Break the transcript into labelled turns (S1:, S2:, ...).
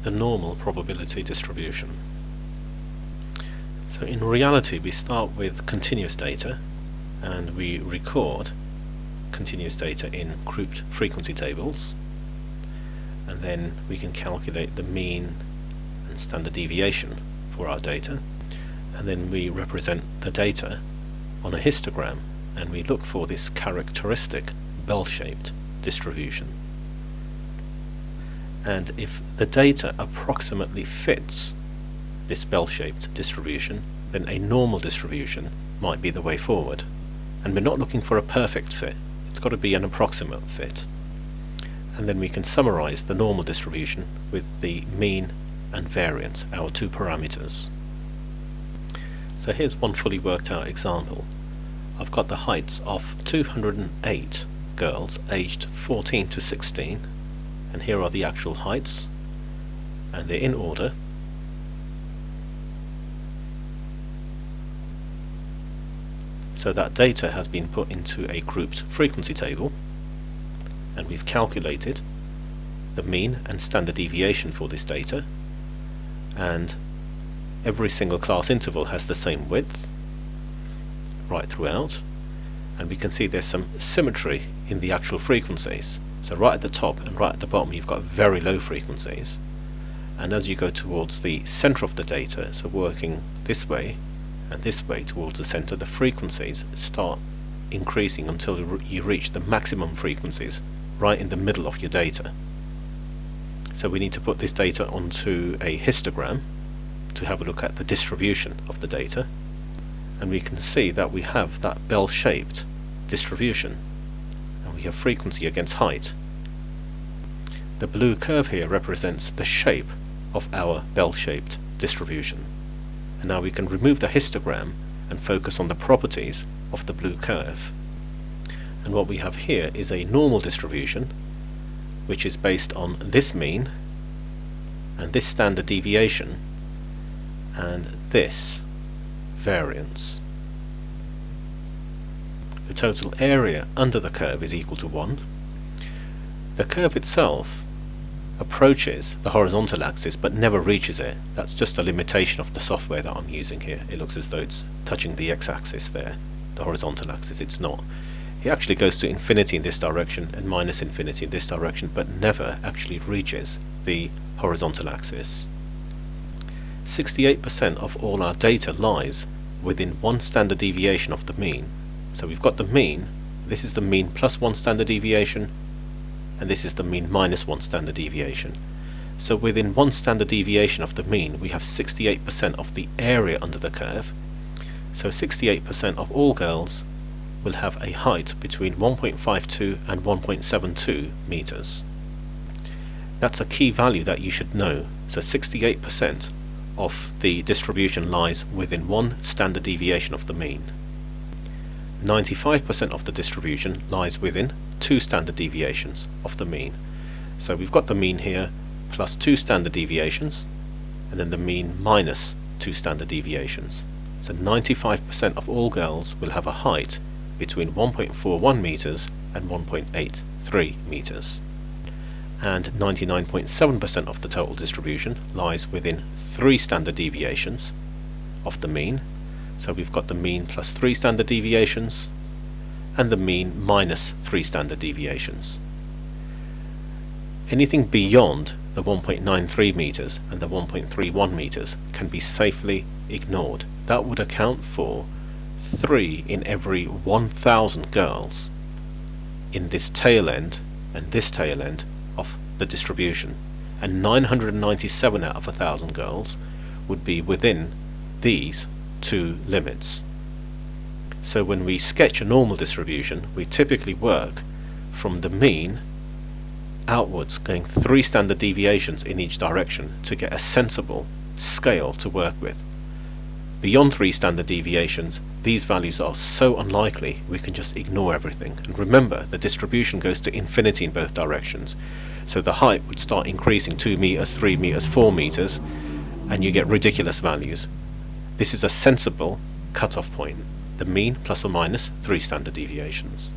S1: the normal probability distribution. So in reality we start with continuous data and we record continuous data in grouped frequency tables, and then we can calculate the mean and standard deviation for our data, and then we represent the data on a histogram and we look for this characteristic bell-shaped distribution. And if the data approximately fits this bell-shaped distribution, then a normal distribution might be the way forward. And we're not looking for a perfect fit, it's got to be an approximate fit. And then we can summarize the normal distribution with the mean and variance, our two parameters. So here's one fully worked out example. I've got the heights of 208 girls aged 14 to 16, and here are the actual heights, and they're in order. So that data has been put into a grouped frequency table, and we've calculated the mean and standard deviation for this data, and every single class interval has the same width right throughout, and we can see there's some symmetry in the actual frequencies. So right at the top and right at the bottom you've got very low frequencies, and as you go towards the center of the data, so working this way and this way towards the center, the frequencies start increasing until you reach the maximum frequencies right in the middle of your data. So we need to put this data onto a histogram to have a look at the distribution of the data, and we can see that we have that bell-shaped distribution, and we have frequency against height. The blue curve here represents the shape of our bell-shaped distribution, and now we can remove the histogram and focus on the properties of the blue curve. And what we have here is a normal distribution, which is based on this mean and this standard deviation and this variance. The total area under the curve is equal to 1. The curve itself approaches the horizontal axis but never reaches it. That's just a limitation of the software that I'm using here. It looks as though it's touching the x-axis there, the horizontal axis. It's not. It actually goes to infinity in this direction and minus infinity in this direction, but never actually reaches the horizontal axis. 68% of all our data lies within one standard deviation of the mean. So we've got the mean, this is the mean plus one standard deviation, and this is the mean minus one standard deviation. So within one standard deviation of the mean we have 68% of the area under the curve. So 68% of all girls will have a height between 1.52 and 1.72 meters. That's a key value that you should know. So 68% of the distribution lies within one standard deviation of the mean. 95% of the distribution lies within two standard deviations of the mean. So we've got the mean here plus two standard deviations, and then the mean minus two standard deviations. So 95% of all girls will have a height between 1.41 meters and 1.83 meters. And 99.7% of the total distribution lies within three standard deviations of the mean. So we've got the mean plus three standard deviations and the mean minus three standard deviations. Anything beyond the 1.93 meters and the 1.31 meters can be safely ignored. That would account for 3 in every 1,000 girls in this tail end and this tail end of the distribution, and 997 out of 1,000 girls would be within these two limits. So when we sketch a normal distribution, we typically work from the mean outwards, going 3 standard deviations in each direction to get a sensible scale to work with. Beyond 3 standard deviations, these values are so unlikely we can just ignore everything. And remember, the distribution goes to infinity in both directions. So the height would start increasing 2 meters, 3 meters, 4 meters, and you get ridiculous values. This is a sensible cutoff point, the mean plus or minus 3 standard deviations.